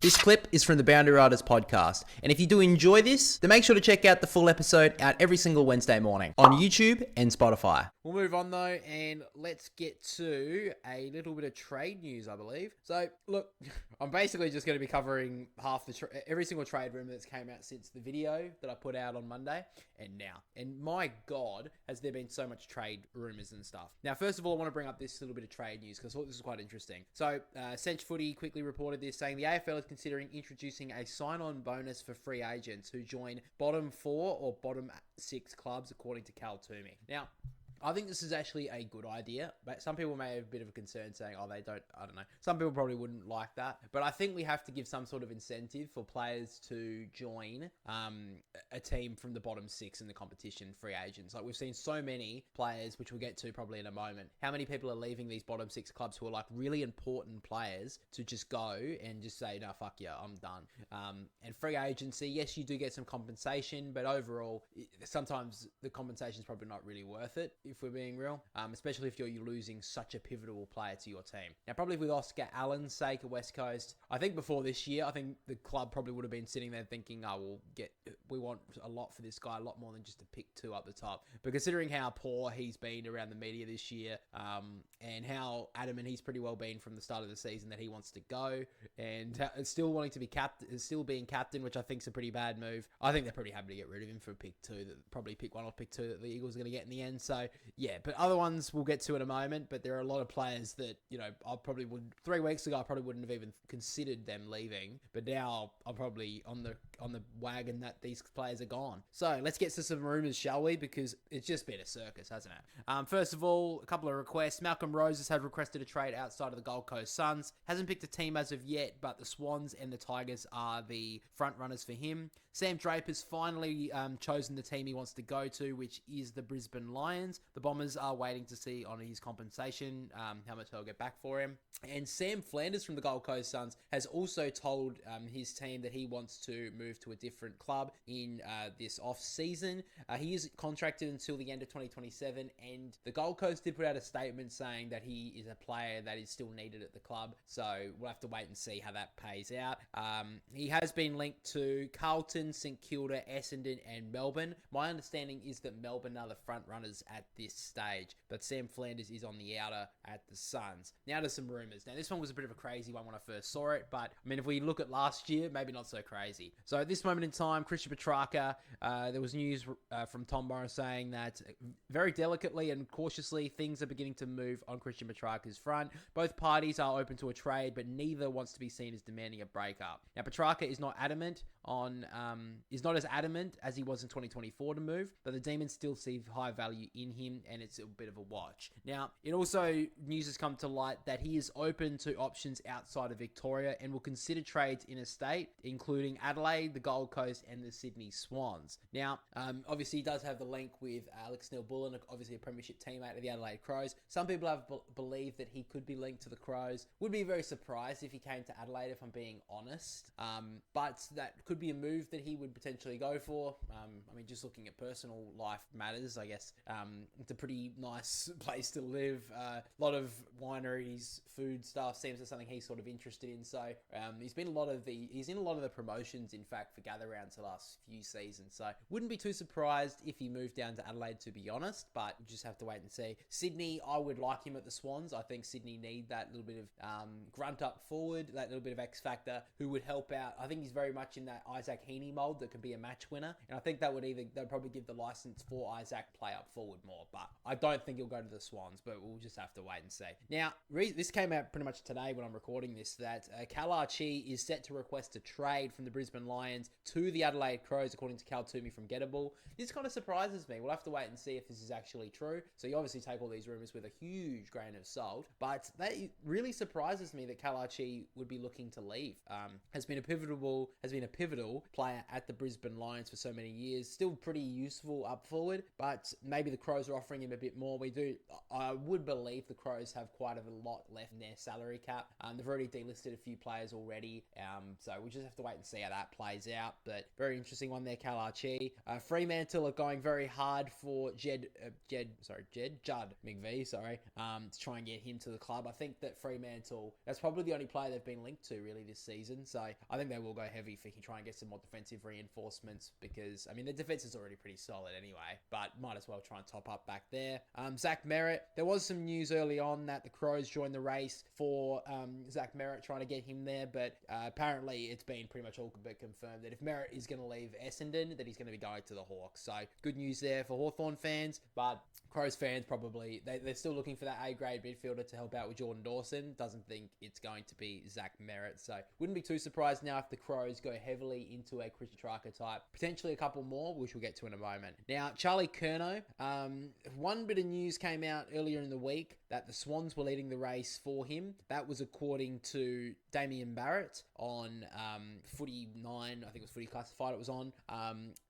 This clip is from the Boundary Riders podcast, and if you do enjoy this, then make sure to check out the full episode out every single Wednesday morning on YouTube and Spotify. We'll move on though, and let's get to a little bit of trade news, I believe. So, look, I'm basically just going to be covering every single trade rumor that's came out since the video that I put out on Monday and now. And my God, has there been so much trade rumors and stuff. Now, first of all, I want to bring up this little bit of trade news because I thought this was quite interesting. So, Cinch Footy quickly reported this, saying the AFL is considering introducing a sign-on bonus for free agents who join bottom 4 or bottom 6 clubs, according to Cal Toomey. Now, I think this is actually a good idea, but some people may have a bit of a concern saying, I don't know. Some people probably wouldn't like that, but I think we have to give some sort of incentive for players to join a team from the bottom 6 in the competition, free agents. Like, we've seen so many players, which we'll get to probably in a moment. How many people are leaving these bottom 6 clubs who are like really important players to just go and just say, no, fuck yeah, I'm done. And free agency, yes, you do get some compensation, but overall, sometimes the compensation is probably not really worth it, if we're being real, especially if you're losing such a pivotal player to your team. Now, probably with Oscar Allen's sake at West Coast, I think before this year, I think the club probably would have been sitting there thinking, we want a lot for this guy, a lot more than just a pick 2 up the top. But considering how poor he's been around the media this year, and how adamant he's pretty well been from the start of the season that he wants to go, and still wanting to be still being captain, which I think is a pretty bad move. I think they're pretty happy to get rid of him for pick 2, that probably pick 1 or pick 2 that the Eagles are going to get in the end. So, yeah, but other ones we'll get to in a moment. But there are a lot of players that, 3 weeks ago, I probably wouldn't have even considered them leaving. But now I'm probably on the wagon that these players are gone. So let's get to some rumours, shall we? Because it's just been a circus, hasn't it? First of all, a couple of requests. Malcolm Roses has requested a trade outside of the Gold Coast Suns. Hasn't picked a team as of yet, but the Swans and the Tigers are the front runners for him. Sam Draper's finally chosen the team he wants to go to, which is the Brisbane Lions. The Bombers are waiting to see on his compensation, how much they'll get back for him. And Sam Flanders from the Gold Coast Suns has also told his team that he wants to move to a different club in this off-season. He is contracted until the end of 2027, and the Gold Coast did put out a statement saying that he is a player that is still needed at the club, so we'll have to wait and see how that pays out. He has been linked to Carlton, St Kilda, Essendon, and Melbourne. My understanding is that Melbourne are the front runners at this stage, but Sam Flanders is on the outer at the Suns. Now to some rumours. Now, this one was a bit of a crazy one when I first saw it, but I mean, if we look at last year, maybe not so crazy. So at this moment in time, Christian Petracca, there was news from Tom Morris saying that very delicately and cautiously, things are beginning to move on Christian Petracca's front. Both parties are open to a trade, but neither wants to be seen as demanding a breakup. Now, Petracca is not as adamant as he was in 2024 to move, but the Demons still see high value in him, and it's a bit of a watch. Now, it also, news has come to light that he is open to options outside of Victoria and will consider trades in a state, including Adelaide, the Gold Coast, and the Sydney Swans. Now, obviously, he does have the link with Alex Neil-Bullen, obviously a premiership teammate of the Adelaide Crows. Some people have believed that he could be linked to the Crows. Would be very surprised if he came to Adelaide, if I'm being honest. But that could be a move that he would potentially go for. I mean, just looking at personal life matters, I guess. It's a pretty nice place to live. A lot of wineries, food stuff seems to be something he's sort of interested in. So he's in a lot of the promotions, in fact, for gather rounds the last few seasons. So wouldn't be too surprised if he moved down to Adelaide, to be honest. But you just have to wait and see. Sydney, I would like him at the Swans. I think Sydney need that little bit of grunt up forward, that little bit of X factor who would help out. I think he's very much in that Isaac Heaney mold that could be a match winner. And I think they'd probably give the license for Isaac to play up forward more. But I don't think he'll go to the Swans, but we'll just have to wait and see. Now, this came out pretty much today when I'm recording this, that Cal Archie is set to request a trade from the Brisbane Lions to the Adelaide Crows, according to Cal Toomey from Gettable. This kind of surprises me. We'll have to wait and see if this is actually true. So you obviously take all these rumours with a huge grain of salt, but that really surprises me that Cal Archie would be looking to leave. Has been a pivotal player at the Brisbane Lions for so many years. Still pretty useful up forward, but maybe the Crows are offering him a bit more. I would believe the Crows have quite a lot left in their salary cap. They've already delisted a few players already, so we just have to wait and see how that plays out. But very interesting one there, Kalachi. Fremantle are going very hard for Judd McVie, to try and get him to the club. I think that Fremantle, that's probably the only player they've been linked to really this season. So I think they will go heavy for try and get some more defensive reinforcements because, I mean, the defense is already pretty solid anyway, but might as well try and top up back there. Zach Merritt, there was some news early on that the Crows joined the race for Zach Merritt, trying to get him there, but apparently it's been pretty much all but confirmed that if Merritt is going to leave Essendon, that he's going to be going to the Hawks. So good news there for Hawthorn fans, but Crows fans probably, they're still looking for that A-grade midfielder to help out with Jordan Dawson. Doesn't think it's going to be Zach Merritt, so wouldn't be too surprised now if the Crows go heavily into a Chris Petracca type. Potentially a couple more, which we'll get to in a moment. Now, Charlie Curnow, one bit of news came out earlier in the week that the Swans were leading the race for him. That was according to Damien Barrett on Footy 9, I think it was Footy Classified it was on.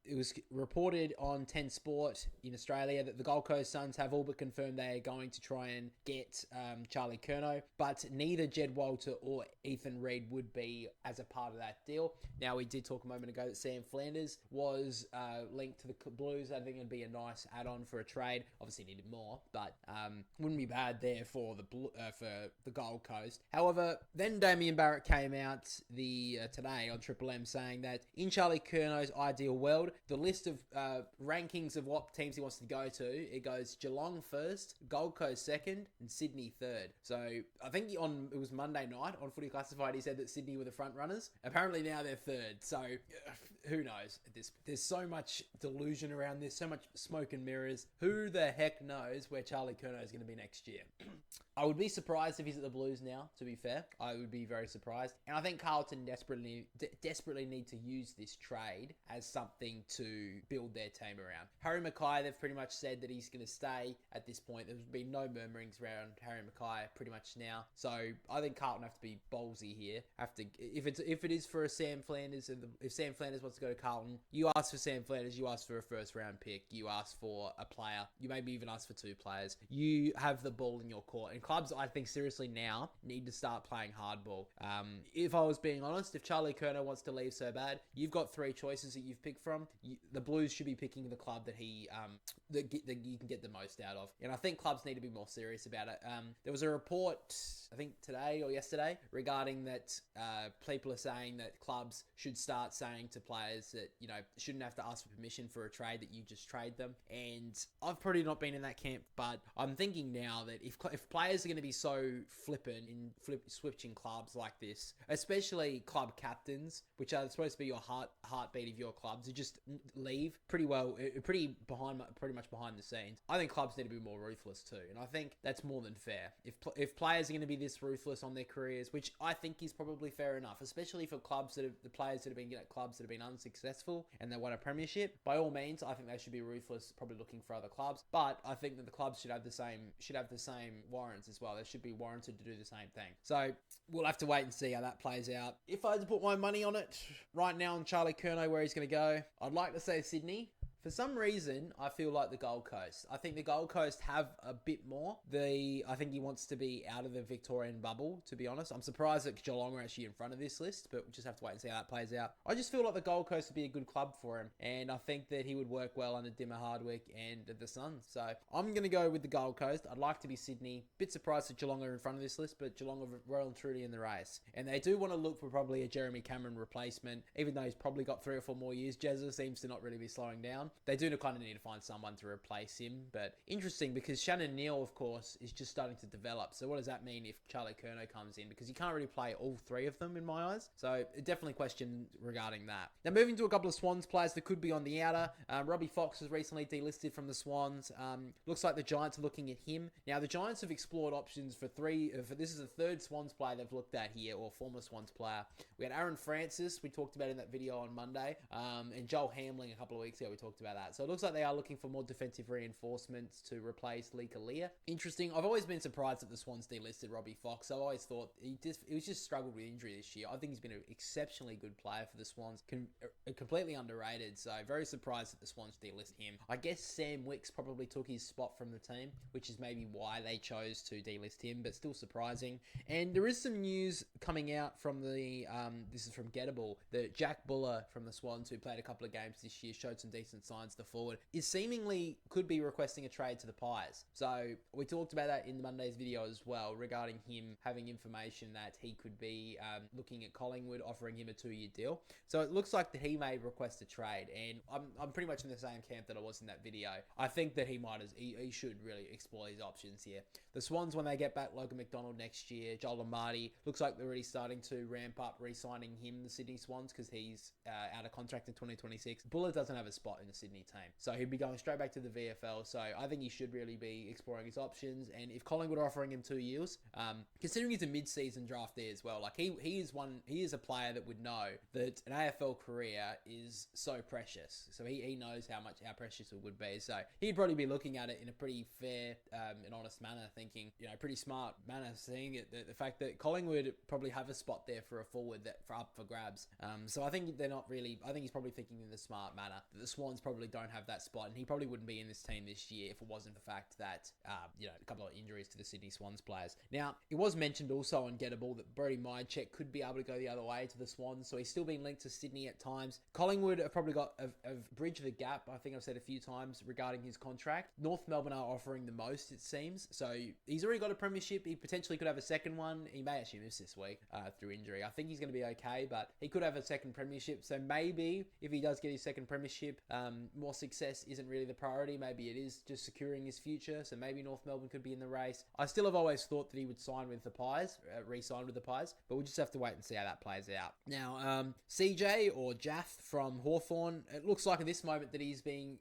It was reported on 10 Sport in Australia that the Gold Coast Suns have all but confirmed they are going to try and get Charlie Curnow, but neither Jed Walter or Ethan Reid would be as a part of that deal. Now, we did talk a moment ago that Sam Flanders was linked to the Blues. I think it'd be a nice add-on for a trade. Obviously needed more, but wouldn't be bad there for the Gold Coast. However, then Damien Barrett came out today on Triple M saying that in Charlie Curnow's ideal world, the list of rankings of what teams he wants to go to, it goes Geelong first, Gold Coast second, and Sydney third. So I think it was Monday night on Footy Classified, he said that Sydney were the front runners. Apparently now they're third. So who knows? There's so much delusion around this, so much smoke and mirrors. Who the heck knows where Charlie Curnow is going to be next year? I would be surprised if he's at the Blues now, to be fair. I would be very surprised. And I think Carlton desperately need to use this trade as something to build their team around. Harry Mackay, they've pretty much said that he's going to stay at this point. There's been no murmurings around Harry Mackay pretty much now. So I think Carlton have to be ballsy here. If it is for a Sam Flanders, if Sam Flanders wants to go to Carlton, you ask for Sam Flanders, you ask for a first round pick, you ask for a player, you maybe even ask for two players. You have the ball in your court. And clubs, I think, seriously now need to start playing hardball. If I was being honest, if Charlie Curnow wants to leave so bad, you've got three choices that you've picked from. The Blues should be picking the club that that you can get the most out of. And I think clubs need to be more serious about it. There was a report, I think today or yesterday, regarding that people are saying that clubs should start saying to players that, shouldn't have to ask for permission for a trade, that you just trade them. And I've probably not been in that camp, but I'm thinking now that if players are going to be so flippant in switching clubs like this, especially club captains, which are supposed to be your heartbeat of your clubs, who just leave pretty much behind the scenes. I think clubs need to be more ruthless too, and I think that's more than fair. If players are going to be this ruthless on their careers, which I think is probably fair enough, especially for the players that have been at clubs that have been unsuccessful and they won a premiership, by all means, I think they should be ruthless, probably looking for other clubs. But I think that the clubs should have the same warrants as well. They should be warranted to do the same thing. So we'll have to wait and see how that plays out. If I had to put my money on it right now on Charlie Curnow, where he's going to go, I'd like to say Sydney. For some reason, I feel like the Gold Coast. I think the Gold Coast have a bit more. I think he wants to be out of the Victorian bubble, to be honest. I'm surprised that Geelong are actually in front of this list, but we'll just have to wait and see how that plays out. I just feel like the Gold Coast would be a good club for him, and I think that he would work well under Dimmer Hardwick and the Suns. So I'm going to go with the Gold Coast. I'd like to be Sydney. Bit surprised that Geelong are in front of this list, but Geelong are well and truly in the race. And they do want to look for probably a Jeremy Cameron replacement, even though he's probably got 3 or 4 more years. Jezza seems to not really be slowing down. They do kind of need to find someone to replace him, but interesting because Shannon Neal, of course, is just starting to develop. So what does that mean if Charlie Curnow comes in? Because you can't really play all 3 of them in my eyes. So definitely question regarding that. Now moving to a couple of Swans players that could be on the outer. Robbie Fox was recently delisted from the Swans. Looks like the Giants are looking at him. Now the Giants have explored options for this is the 3rd Swans player they've looked at here, or former Swans player. We had Aaron Francis, we talked about in that video on Monday, and Joel Hamling a couple of weeks ago we talked talked about that. So it looks like they are looking for more defensive reinforcements to replace Lee Kalia. Interesting. I've always been surprised that the Swans delisted Robbie Fox. I always thought he was just struggled with injury this year. I think he's been an exceptionally good player for the Swans. Completely underrated. So very surprised that the Swans delisted him. I guess Sam Wicks probably took his spot from the team, which is maybe why they chose to delist him, but still surprising. And there is some news coming out from the, this is from Gettable, that Jack Buller from the Swans, who played a couple of games this year, showed some decent signs to forward, is seemingly could be requesting a trade to the Pies. So we talked about that in Monday's video as well, regarding him having information that he could be looking at Collingwood, offering him a 2-year deal. So it looks like that he may request a trade, and I'm pretty much in the same camp that I was in that video. I think that he should really explore his options here. The Swans, when they get back Logan McDonald next year, Joel Lombardi, looks like they're already starting to ramp up re-signing him, the Sydney Swans, because he's out of contract in 2026. Buller doesn't have a spot in the Sydney team, so he'd be going straight back to the VFL. So I think he should really be exploring his options. And if Collingwood are offering him 2 years, considering he's a mid-season draftee as well, like he is a player that would know that an AFL career is so precious. So he knows how precious it would be. So he'd probably be looking at it in a pretty fair and honest manner, thinking, pretty smart manner, seeing it, the fact that Collingwood probably have a spot there for a forward that up for grabs. So I think they're not really. I think he's probably thinking in the smart manner that the Swans probably don't have that spot, and he probably wouldn't be in this team this year if it wasn't the fact that a couple of injuries to the Sydney Swans players. Now it was mentioned also on Gettable that Brody Mychek could be able to go the other way to the Swans, so he's still being linked to Sydney at times. Collingwood have probably got a bridge the gap. I think I've said a few times regarding his contract. North Melbourne are offering the most, it seems. So he's already got a premiership. He potentially could have a second one. He may actually miss this week through injury. I think he's going to be okay, but he could have a second premiership. So maybe if he does get his second premiership, more success isn't really the priority. Maybe it is just securing his future. So maybe North Melbourne could be in the race. I still have always thought that he would sign with the Pies, re-sign with the Pies, but we'll just have to wait and see how that plays out. Now, CJ or Jaff from Hawthorn, it looks like at this moment that he's being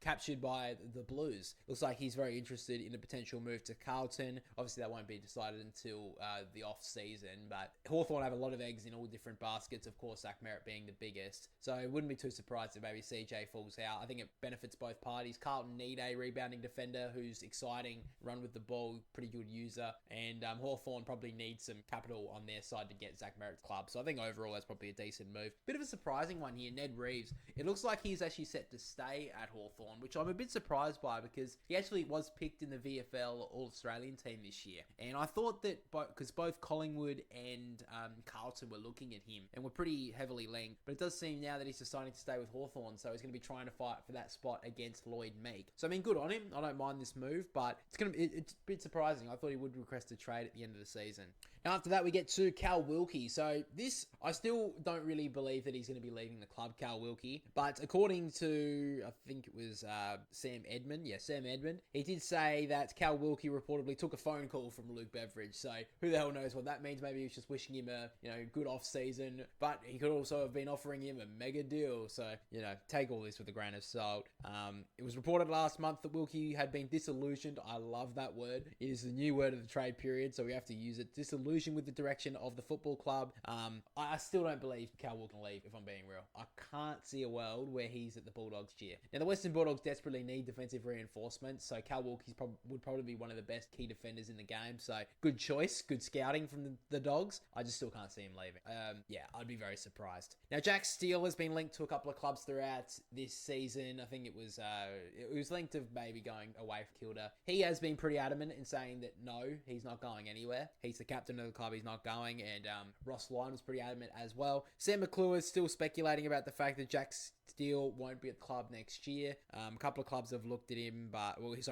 captured by the Blues. Looks like he's very interested in a potential move to Carlton. Obviously, that won't be decided until the off season, but Hawthorn have a lot of eggs in all different baskets. Of course, Zach Merritt being the biggest. So I wouldn't be too surprised if maybe CJ falls out. I think it benefits both parties. Carlton need a rebounding defender who's exciting, run with the ball, pretty good user, and Hawthorn probably needs some capital on their side to get Zach Merritt's club. So I think overall that's probably a decent move. Bit of a surprising one here, Ned Reeves. It looks like he's actually set to stay at Hawthorn, which I'm a bit surprised by because he actually was picked in the VFL All-Australian team this year. And I thought that because both Collingwood and Carlton were looking at him and were pretty heavily linked, but it does seem now that he's deciding to stay with Hawthorn, so he's going to be trying to fight for that spot against Lloyd Meek. So I mean, good on him. I don't mind this move, but it's a bit surprising. I thought he would request a trade at the end of the season. Now after that, we get to Cal Wilkie. So this, I still don't really believe that he's going to be leaving the club, Cal Wilkie, but according to, I think it was Sam Edmund, he did say that Cal Wilkie reportedly took a phone call from Luke Beveridge. So who the hell knows what that means? Maybe he was just wishing him a good off season, but he could also have been offering him a mega deal. So take all this with a grain of salt. It was reported last month that Wilkie had been disillusioned. I love that word. It is the new word of the trade period, so we have to use it. Disillusioned with the direction of the football club. I still don't believe Cal Wilkie can leave, if I'm being real. I can't see a world where he's at the Bulldogs this year. Now the Western Bulldogs desperately need defensive reinforcements, so Cal Wilkie would probably be one of the best key defenders in the game. So good choice, good scouting from the Dogs. I just still can't see him leaving. I'd be very surprised. Now Jack Steele has been linked to a couple of clubs throughout this season. I think it was linked to maybe going away from Kilda. He has been pretty adamant in saying that no, he's not going anywhere. He's the captain of the club, he's not going, and Ross Lyon was pretty adamant as well. Sam McClure is still speculating about the fact that Jack Steele won't be at the club next year. A couple of clubs have looked at him,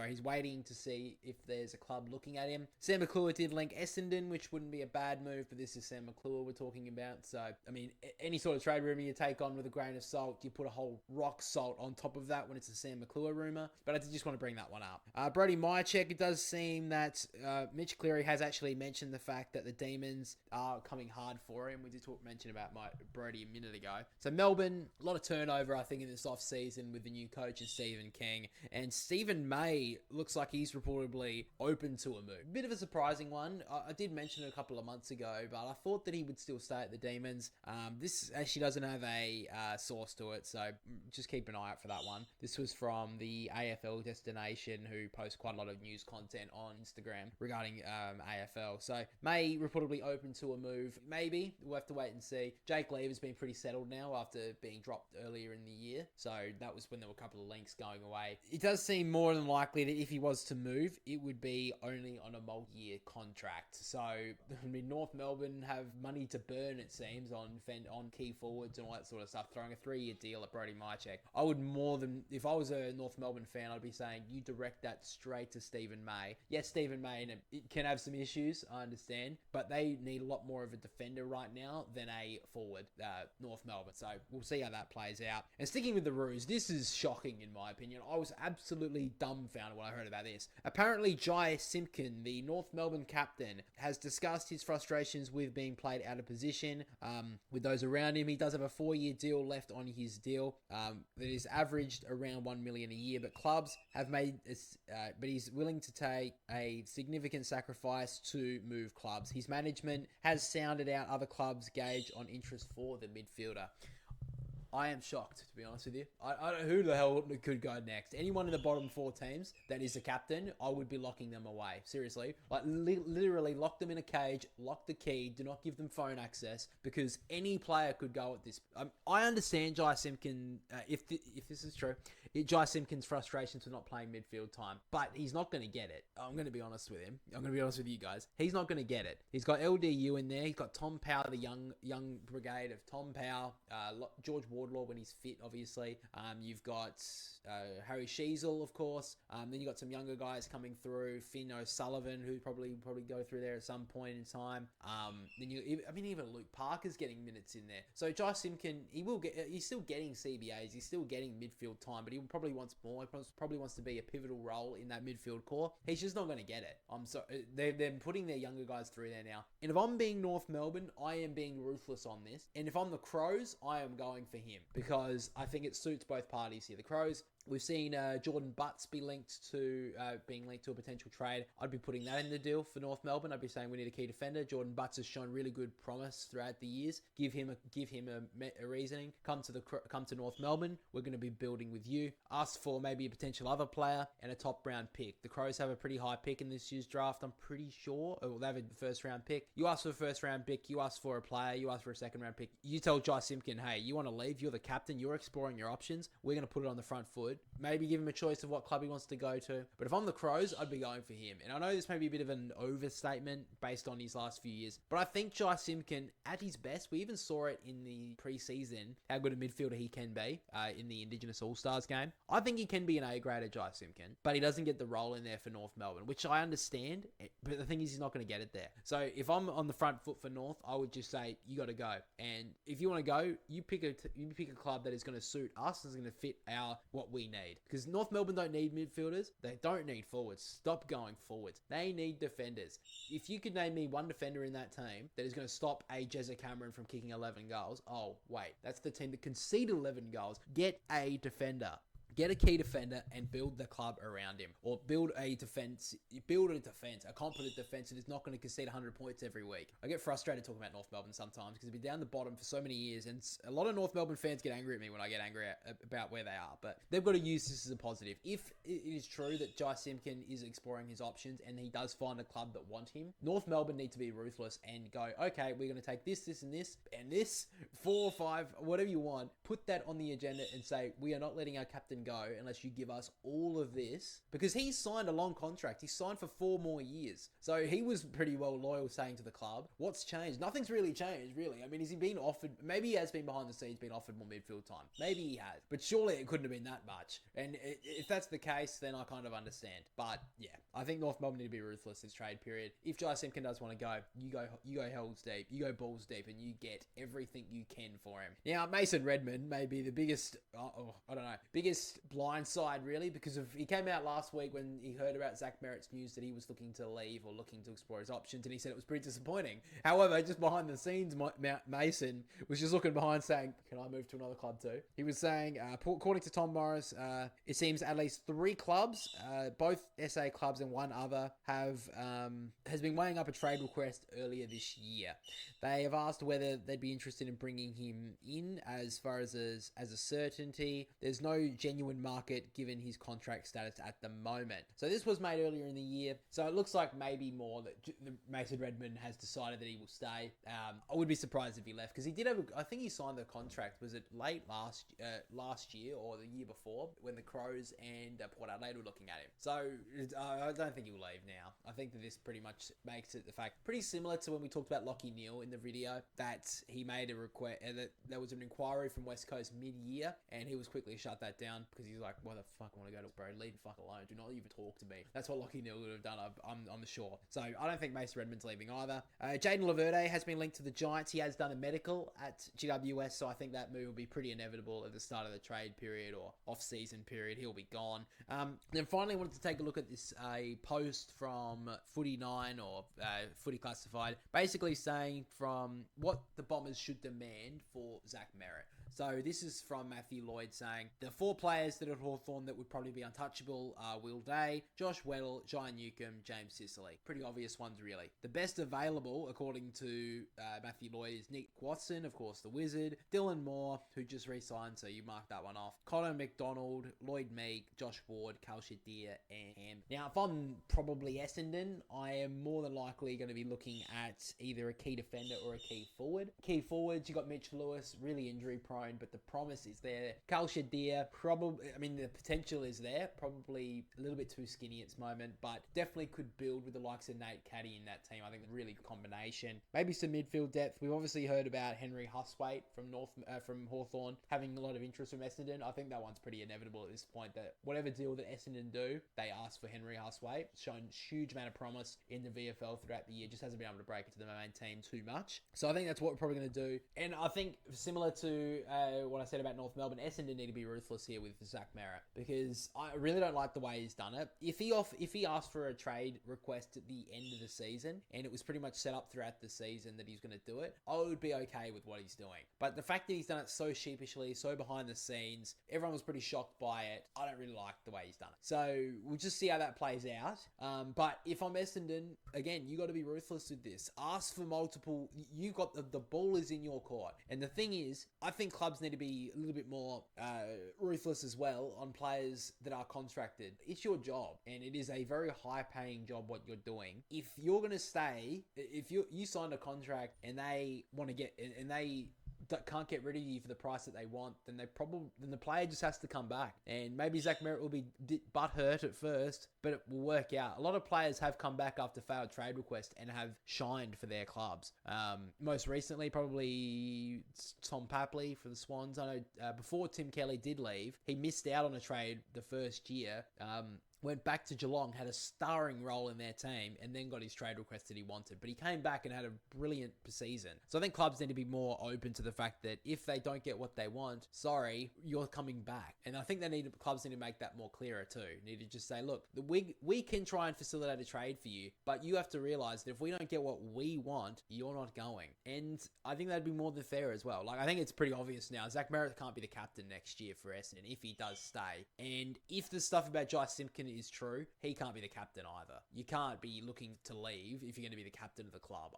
he's waiting to see if there's a club looking at him. Sam McClure did link Essendon, which wouldn't be a bad move, but this is Sam McClure we're talking about. So, I mean, any sort of trade rumour you take on with a grain of salt, you put a whole rock salt on top of that when it's a Sam McClure rumour. But I just want to bring that one up. Brody Mychek, it does seem that Mitch Cleary has actually mentioned the fact that the Demons are coming hard for him. We did mention about Brody a minute ago. So Melbourne, a lot of turnover I think, in this off-season with the new coach and Stephen King. And Stephen May looks like he's reportedly open to a move. Bit of a surprising one. I did mention it a couple of months ago, but I thought that he would still stay at the Demons. This actually doesn't have a source to it, so just keep an eye out for that one. This was from the AFL Destination, who post quite a lot of news content on Instagram regarding AFL. So May reportedly open to a move. Maybe. We'll have to wait and see. Jake Lever's been pretty settled now after being dropped earlier in the year. So that was when there were a couple of links going away. It does seem more than likely that if he was to move, it would be only on a multi-year contract. So, I mean, North Melbourne have money to burn, it seems, on key forwards and all that sort of stuff. Throwing a 3-year deal at Brody Mychek. I would more than, if I was a North Melbourne fan, I'd be saying, you direct that straight to Stephen May. Yes, Stephen May it can have some issues, I understand, but they need a lot more of a defender right now than a forward, North Melbourne. So we'll see how that plays out. And sticking with the Roos, this is shocking in my opinion. I was absolutely dumbfounded when I heard about this. Apparently, Jai Simpkin, the North Melbourne captain, has discussed his frustrations with being played out of position with those around him. He does have a 4-year deal left on his deal that is averaged around $1 million a year, but clubs have made but he's willing to take a significant sacrifice to move clubs. His management has sounded out other clubs' gauge on interest for the midfielder. I am shocked, to be honest with you. I don't know who the hell could go next. Anyone in the bottom 4 teams that is a captain, I would be locking them away. Seriously. Like, literally lock them in a cage, lock the key, do not give them phone access, because any player could go at this. I understand Jai Simpkin, if this is true, Jai Simpkin's frustrations with not playing midfield time, but he's not going to get it. I'm going to be honest with him. I'm going to be honest with you guys. He's not going to get it. He's got LDU in there. He's got Tom Powell, the young brigade of Tom Powell, George Wardlaw when he's fit, obviously. You've got Harry Sheasel, of course. Then you got some younger guys coming through. Finn O'Sullivan, who probably go through there at some point in time. Then even Luke Parker's getting minutes in there. So Jai Simpkin, he's still getting CBAs. He's still getting midfield time, but he probably wants more. He probably wants to be a pivotal role in that midfield core. He's just not going to get it. They're putting their younger guys through there now. And if I'm being North Melbourne, I am being ruthless on this. And if I'm the Crows, I am going for him, because I think it suits both parties here. The Crows, we've seen Jordan Butts being linked to a potential trade. I'd be putting that in the deal for North Melbourne. I'd be saying we need a key defender. Jordan Butts has shown really good promise throughout the years. Give him a reasoning. Come to North Melbourne. We're going to be building with you. Ask for maybe a potential other player and a top round pick. The Crows have a pretty high pick in this year's draft, I'm pretty sure. They have a first round pick. You ask for a first round pick. You ask for a player. You ask for a second round pick. You tell Jai Simpkin, hey, you want to leave? You're the captain. You're exploring your options. We're going to put it on the front foot. Maybe give him a choice of what club he wants to go to. But if I'm the Crows, I'd be going for him. And I know this may be a bit of an overstatement based on his last few years, but I think Jai Simpkin, at his best, we even saw it in the preseason, how good a midfielder he can be in the Indigenous All-Stars game. I think he can be an A-grader, Jai Simpkin, but he doesn't get the role in there for North Melbourne, which I understand, but the thing is, he's not going to get it there. So if I'm on the front foot for North, I would just say, you got to go. And if you want to go, you pick a club that is going to suit us, is going to fit what we need. Because North Melbourne don't need midfielders. They don't need forwards. Stop going forwards. They need defenders. If you could name me one defender in that team that is going to stop a Jezza Cameron from kicking 11 goals, oh, wait. That's the team that conceded 11 goals. Get a defender. Get a key defender and build the club around him. Or build a defense, a competent defense that is not going to concede 100 points every week. I get frustrated talking about North Melbourne sometimes because they've been down the bottom for so many years, and a lot of North Melbourne fans get angry at me when I get angry about where they are. But they've got to use this as a positive. If it is true that Jai Simpkin is exploring his options and he does find a club that want him, North Melbourne need to be ruthless and go, okay, we're going to take this, and this, 4 or 5, whatever you want, put that on the agenda and say, we are not letting our captain go unless you give us all of this, because he's signed a long contract. He's signed for 4 more years, so he was pretty well loyal, saying to the club, what's changed? Nothing's really changed, really. I mean, has he been offered, maybe he has been behind the scenes, been offered more midfield time, maybe he has, but surely it couldn't have been that much. And if that's the case, then I kind of understand. But yeah, I think North Melbourne need to be ruthless this trade period. If Jai Simpkin does want to go, you go hells deep, you go balls deep, and you get everything you can for him. Now, Mason Redmond may be the biggest biggest blindside, really, because he came out last week when he heard about Zach Merrett's news that he was looking to leave or looking to explore his options, and he said it was pretty disappointing. However, just behind the scenes, Mason was just looking behind saying, can I move to another club too? He was saying, according to Tom Morris, it seems at least 3 clubs, both SA clubs and one other, has been weighing up a trade request earlier this year. They have asked whether they'd be interested in bringing him in as far as a certainty. There's no genuine market given his contract status at the moment. So this was made earlier in the year. So it looks like maybe more that Mason Redmond has decided that he will stay. I would be surprised if he left because he did have, I think he signed the contract. Was it late last year or the year before when the Crows and Port Adelaide were looking at him? So I don't think he'll leave now. I think that this pretty much makes it the fact pretty similar to when we talked about Lachie Neale in the video, that he made a request, that there was an inquiry from West Coast mid-year, and he was quickly shut that down because he's like, "Why the fuck I want to go to bro? Leave the fuck alone. Do not even talk to me." That's what Lachie Neale would have done. I'm sure. So I don't think Mason Redmond's leaving either. Jaden Laverde has been linked to the Giants. He has done a medical at GWS, so I think that move will be pretty inevitable at the start of the trade period or off-season period. He'll be gone. Then finally, I wanted to take a look at this post from Footy9 or Footy Classified, basically saying from what the Bombers should demand for Zach Merrett. So this is from Matthew Lloyd saying, the 4 players that are at Hawthorn that would probably be untouchable are Will Day, Josh Weddle, Jai Newcomb, James Sicily. Pretty obvious ones, really. The best available, according to Matthew Lloyd, is Nick Watson, of course, the Wizard, Dylan Moore, who just re-signed, so you mark that one off, Connor McDonald, Lloyd Meek, Josh Ward, Cal Shadir, and Ham. Now, if I'm probably Essendon, I am more than likely going to be looking at either a key defender or a key forward. Key forwards, you got Mitch Lewis, really injury prone, but the promise is there. Cal Shadir, probably, I mean, the potential is there, probably a little bit too skinny at this moment, but definitely could build with the likes of Nate Caddy in that team. I think a really good combination. Maybe some midfield depth. We've obviously heard about Henry Huswaite from Hawthorn having a lot of interest from Essendon. I think that one's pretty inevitable at this point, that whatever deal that Essendon do, they ask for Henry Huswaite. Shown huge amount of promise in the VFL throughout the year, just hasn't been able to break into the main team too much. So I think that's what we're probably going to do. And I think similar to what I said about North Melbourne, Essendon need to be ruthless here with Zach Merrett, because I really don't like the way he's done it. If he asked for a trade request at the end of the season and it was pretty much set up throughout the season that he's going to do it, I would be okay with what he's doing. But the fact that he's done it so sheepishly, so behind the scenes, everyone was pretty shocked by it. I don't really like the way he's done it. So we'll just see how that plays out. But if I'm Essendon, again, you got to be ruthless with this. Ask for multiple. You got the ball is in your court. And the thing is, I think clubs need to be a little bit more ruthless as well on players that are contracted. It's your job, and it is a very high-paying job what you're doing. If you're going to stay, if you signed a contract and they want to get, and they can't get rid of you for the price that they want, then the player just has to come back. And maybe Zach Merrett will be butthurt at first, but it will work out. A lot of players have come back after failed trade requests and have shined for their clubs. Most recently, probably Tom Papley for the Swans. I know before Tim Kelly did leave, he missed out on a trade the first year. Went back to Geelong, had a starring role in their team, and then got his trade request that he wanted. But he came back and had a brilliant season. So I think clubs need to be more open to the fact that if they don't get what they want, sorry, you're coming back. And I think clubs need to make that more clearer too. Need to just say, look, we can try and facilitate a trade for you, but you have to realise that if we don't get what we want, you're not going. And I think that'd be more than fair as well. Like, I think it's pretty obvious now. Zach Merrett can't be the captain next year for Essendon if he does stay. And if the stuff about Jai Simpkin is true, he can't be the captain either. You can't be looking to leave if you're going to be the captain of the club.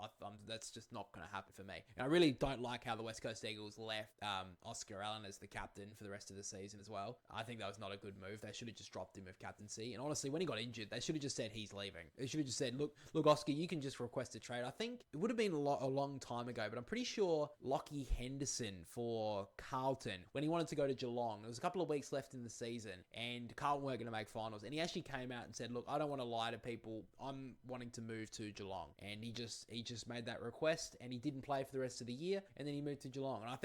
That's just not going to happen for me. And I really don't like how the West Coast Eagles left Oscar Allen as the captain for the rest of the season as well. I think that was not a good move. They should have just dropped him of captaincy. And honestly, when he got injured, they should have just said he's leaving. They should have just said, look, Oscar, you can just request a trade. I think it would have been a long time ago, but I'm pretty sure Lockie Henderson for Carlton, when he wanted to go to Geelong, there was a couple of weeks left in the season and Carlton weren't going to make finals. And he actually came out and said, look, I don't want to lie to people. I'm wanting to move to Geelong. And he just made that request and he didn't play for the rest of the year. And then he moved to Geelong. And I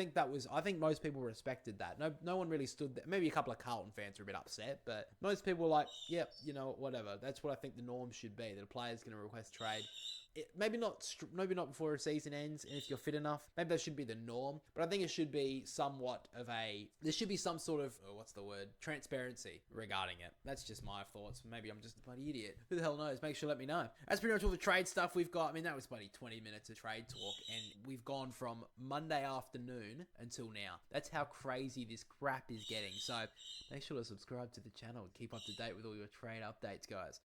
think most people respected that. No one really stood there. Maybe a couple of Carlton fans were a bit upset, but most people were like, yep, whatever. That's what I think the norm should be, that a player's going to request trade. maybe not before a season ends, and if you're fit enough, maybe that should be the norm. But I think it should be somewhat of there should be some sort of, transparency regarding it. That's just my thoughts. Maybe I'm just a bloody idiot. Who the hell knows? Make sure to let me know. That's pretty much all the trade stuff we've got. I mean, that was bloody 20 minutes of trade talk, and we've gone from Monday afternoon until now. That's how crazy this crap is getting. So make sure to subscribe to the channel and keep up to date with all your trade updates, guys.